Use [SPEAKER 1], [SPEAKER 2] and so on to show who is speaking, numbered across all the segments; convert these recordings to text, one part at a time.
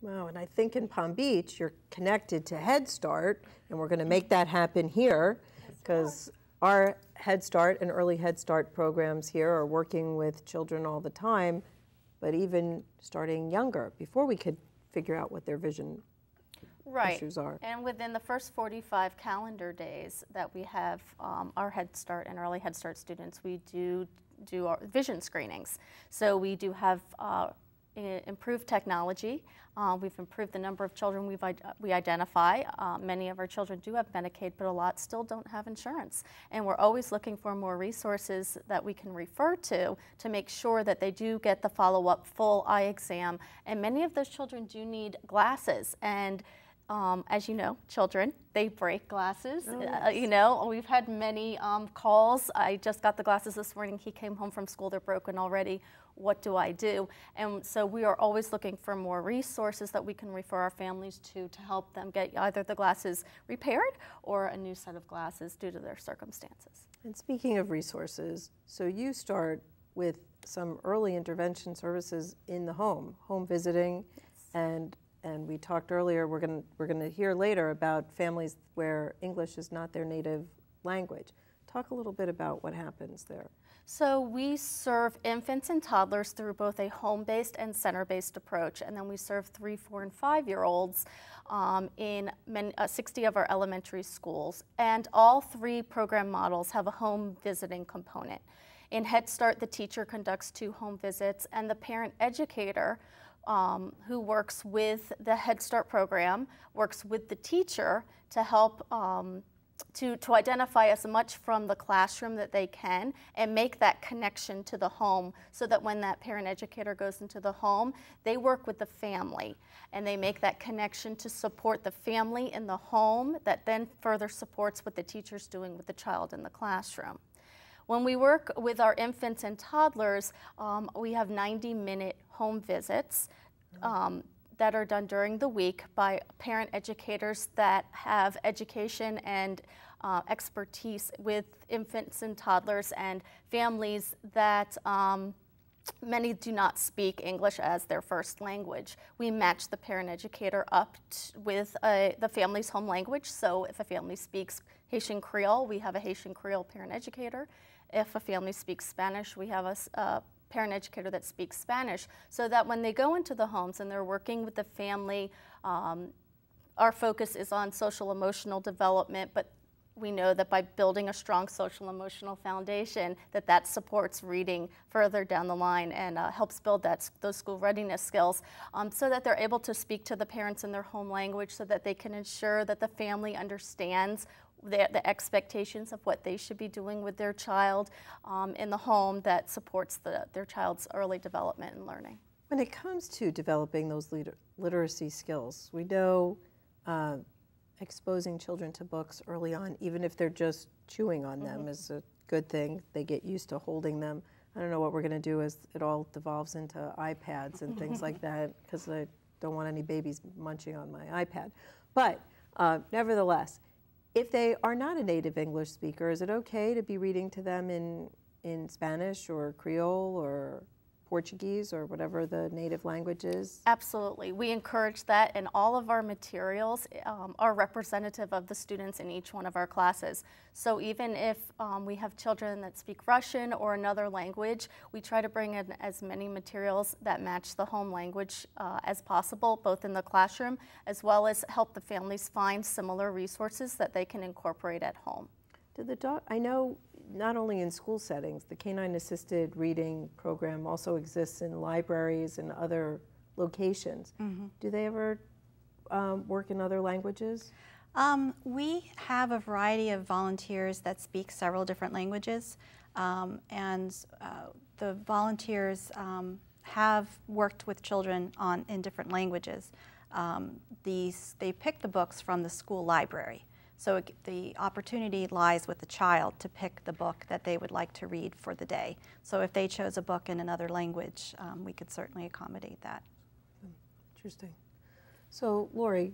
[SPEAKER 1] Wow, and I think in Palm Beach, you're connected to Head Start, and we're going to make that happen here, because our Head Start and early Head Start programs here are working with children all the time, but even starting younger, before we could figure out what their vision issues are.
[SPEAKER 2] And within the first 45 calendar days that we have our Head Start and early Head Start students, we do our vision screenings. So we do have improved technology. We've improved the number of children we identify. Many of our children do have Medicaid, but a lot still don't have insurance. And we're always looking for more resources that we can refer to make sure that they do get the follow-up full eye exam. And many of those children do need glasses. And as you know, children, they break glasses.
[SPEAKER 1] Oh, yes.
[SPEAKER 2] You know, we've had many calls. I just got the glasses this morning. He came home from school, they're broken already. What do I do? And so we are always looking for more resources that we can refer our families to help them get either the glasses repaired or a new set of glasses due to their circumstances.
[SPEAKER 1] And speaking of resources, so you start with some early intervention services in the home visiting,
[SPEAKER 2] Yes.
[SPEAKER 1] and we talked earlier, we're going to hear later about families where English is not their native language. Talk a little bit about what happens there.
[SPEAKER 2] So we serve infants and toddlers through both a home-based and center-based approach, and then we serve 3-, 4-, and 5-year-olds in 60 of our elementary schools. And all three program models have a home visiting component. In Head Start, the teacher conducts 2 home visits, and the parent educator who works with the Head Start program works with the teacher to help to identify as much from the classroom that they can and make that connection to the home, so that when that parent educator goes into the home, they work with the family and they make that connection to support the family in the home that then further supports what the teacher's doing with the child in the classroom. When we work with our infants and toddlers, we have 90-minute home visits that are done during the week by parent educators that have education and expertise with infants and toddlers and families that many do not speak English as their first language. We match the parent educator up with the family's home language. So if a family speaks Haitian Creole, we have a Haitian Creole parent educator. If a family speaks Spanish, we have a parent educator that speaks Spanish, so that when they go into the homes and they're working with the family, our focus is on social emotional development, but we know that by building a strong social emotional foundation, that supports reading further down the line and helps build those school readiness skills, so that they're able to speak to the parents in their home language, so that they can ensure that the family understands the expectations of what they should be doing with their child in the home that supports their child's early development and learning.
[SPEAKER 1] When it comes to developing those literacy skills, we know exposing children to books early on, even if they're just chewing on them, is a good thing. They get used to holding them. I don't know what we're going to do as it all devolves into iPads and things like that, because I don't want any babies munching on my iPad. But nevertheless, if they are not a native English speaker, is it okay to be reading to them in Spanish or Creole or Portuguese or whatever the native language is?
[SPEAKER 2] Absolutely. We encourage that, and all of our materials are representative of the students in each one of our classes. So even if we have children that speak Russian or another language, we try to bring in as many materials that match the home language as possible, both in the classroom, as well as help the families find similar resources that they can incorporate at home.
[SPEAKER 1] I know not only in school settings, the Canine Assisted Reading program also exists in libraries and other locations. Do they ever work in other languages?
[SPEAKER 3] We have a variety of volunteers that speak several different languages, and the volunteers have worked with children in different languages. They pick the books from the school library. So the opportunity lies with the child to pick the book that they would like to read for the day. So if they chose a book in another language, we could certainly accommodate that.
[SPEAKER 1] Interesting. So Lori,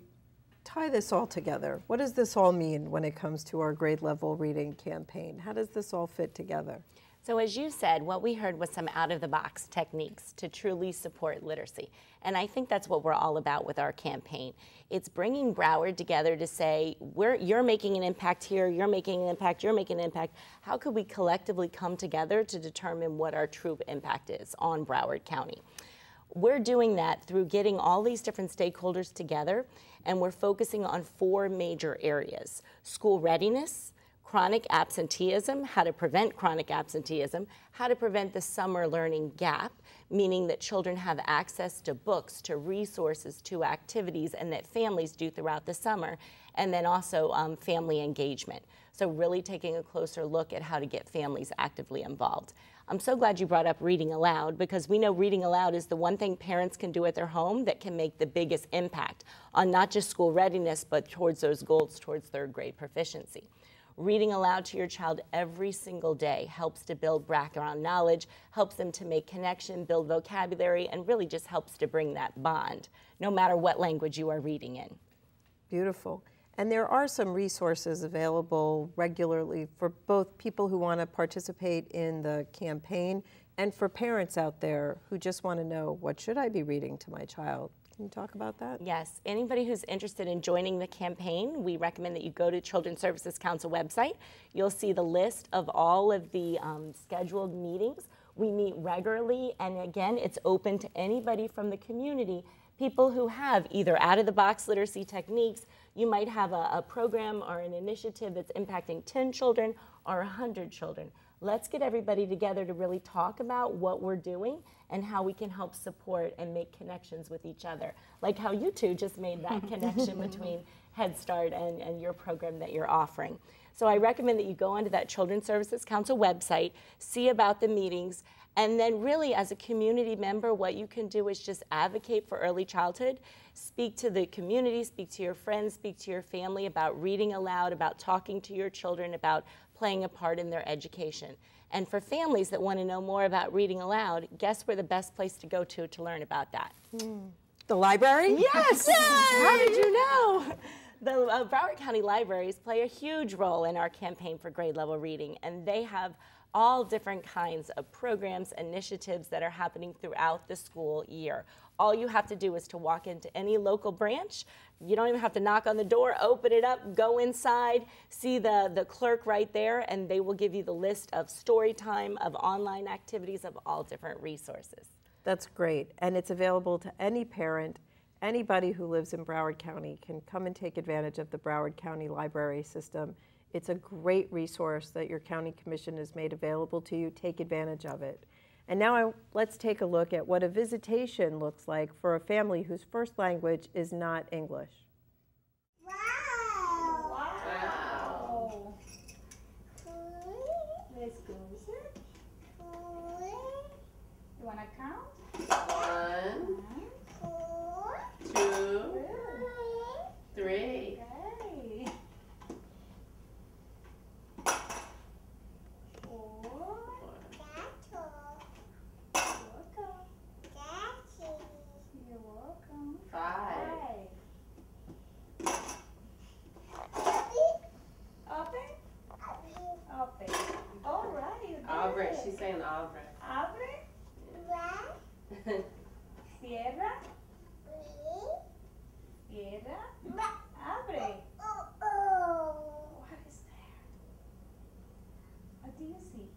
[SPEAKER 1] tie this all together. What does this all mean when it comes to our grade level reading campaign? How does this all fit together?
[SPEAKER 4] So as you said, what we heard was some out-of-the-box techniques to truly support literacy. And I think that's what we're all about with our campaign. It's bringing Broward together to say, you're making an impact here, you're making an impact, you're making an impact. How could we collectively come together to determine what our true impact is on Broward County? We're doing that through getting all these different stakeholders together, and we're focusing on 4 major areas: school readiness, chronic absenteeism, how to prevent chronic absenteeism, how to prevent the summer learning gap, meaning that children have access to books, to resources, to activities, and that families do throughout the summer, and then also family engagement. So really taking a closer look at how to get families actively involved. I'm so glad you brought up reading aloud, because we know reading aloud is the one thing parents can do at their home that can make the biggest impact on not just school readiness, but towards those goals towards 3rd grade proficiency. Reading aloud to your child every single day helps to build background knowledge, helps them to make connection, build vocabulary, and really just helps to bring that bond, no matter what language you are reading in.
[SPEAKER 1] Beautiful. And there are some resources available regularly for both people who want to participate in the campaign and for parents out there who just want to know, what should I be reading to my child? Can you talk about that?
[SPEAKER 4] Yes. Anybody who's interested in joining the campaign, we recommend that you go to Children's Services Council website. You'll see the list of all of the scheduled meetings. We meet regularly, and again, it's open to anybody from the community, people who have either out-of-the-box literacy techniques. You might have a program or an initiative that's impacting 10 children or 100 children. Let's get everybody together to really talk about what we're doing and how we can help support and make connections with each other. Like how you two just made that connection between Head Start and your program that you're offering. So I recommend that you go onto that Children's Services Council website, see about the meetings, and then really as a community member, what you can do is just advocate for early childhood, speak to the community, speak to your friends, speak to your family about reading aloud, about talking to your children, about playing a part in their education. And for families that want to know more about reading aloud, guess where the best place to go to learn about that?
[SPEAKER 1] The library?
[SPEAKER 4] Yes! How did you know? The Broward County Libraries play a huge role in our campaign for grade level reading, and they have all different kinds of programs, initiatives that are happening throughout the school year. All you have to do is to walk into any local branch. You don't even have to knock on the door, open it up, go inside, see the clerk right there, and they will give you the list of story time, of online activities, of all different resources.
[SPEAKER 1] That's great, and it's available to any parent. Anybody who lives in Broward County can come and take advantage of the Broward County Library System. It's a great resource that your county commission has made available to you. Take advantage of it. And now let's take a look at what a visitation looks like for a family whose first language is not English.
[SPEAKER 5] Wow! Wow! Let's go. You want to count? 1, 2, 3. She's saying abre. Abre. Cierra. Cierra. Abre. What is there? What do you see?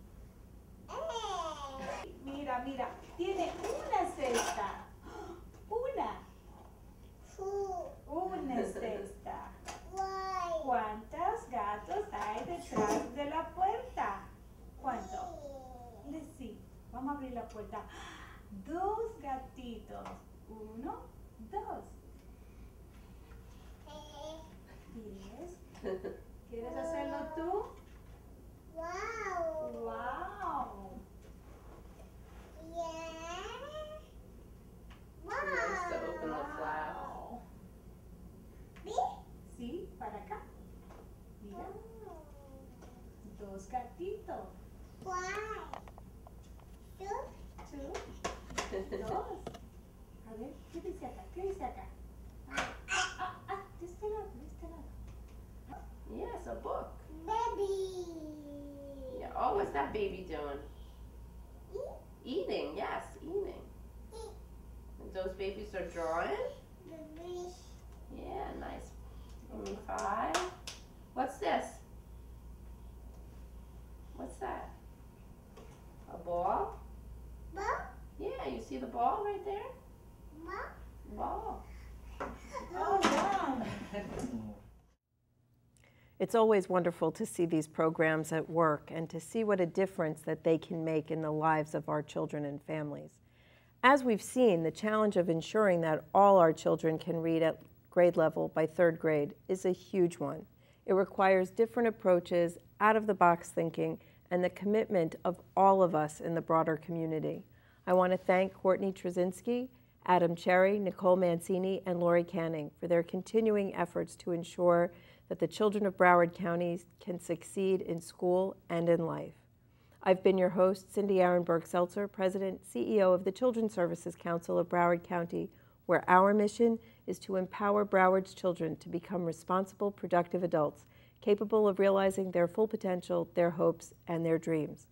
[SPEAKER 5] Mira, mira. Tiene una cesta. Una. Una cesta. ¿Cuántos gatos hay detrás de la puerta? ¿Cuántos? Let's see. Vamos a abrir la puerta. 2 gatitos. 1, 2. Yes. ¿Quieres hacerlo tú? Wow. Wow. Yeah. Wow. She wants to open the flap. Sí, para acá. Mira. 2 gatitos. Why? 2. 2. 2. A ver, ¿qué dice acá? ¿Qué dice acá? De este lado, de este lado. Yes, a book. Baby. Yeah. Oh, what's that baby doing? ball right there? Ball. Oh, yeah.
[SPEAKER 1] It's always wonderful to see these programs at work and to see what a difference that they can make in the lives of our children and families. As we've seen, the challenge of ensuring that all our children can read at grade level by 3rd grade is a huge one. It requires different approaches, out-of-the-box thinking, and the commitment of all of us in the broader community. I want to thank Courtney Trzcinski, Adam Cherry, Nicole Mancini, and Lori Canning for their continuing efforts to ensure that the children of Broward County can succeed in school and in life. I've been your host, Cindy Arenberg Seltzer, President, CEO of the Children's Services Council of Broward County, where our mission is to empower Broward's children to become responsible, productive adults, capable of realizing their full potential, their hopes, and their dreams.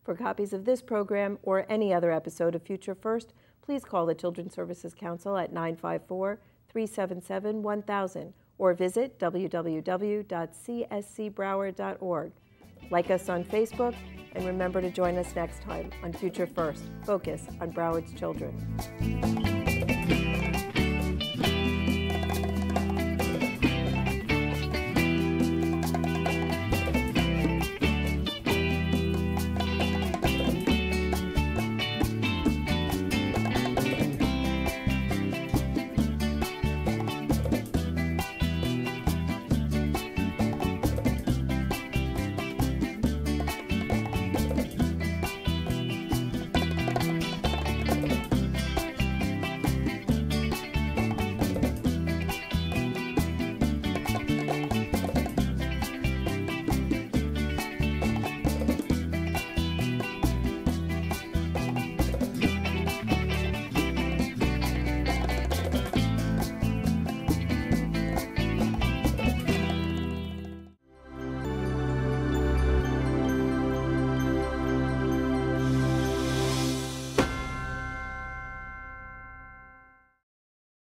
[SPEAKER 1] For copies of this program or any other episode of Future First, please call the Children's Services Council at 954-377-1000 or visit www.cscbroward.org. Like us on Facebook, and remember to join us next time on Future First, focus on Broward's children.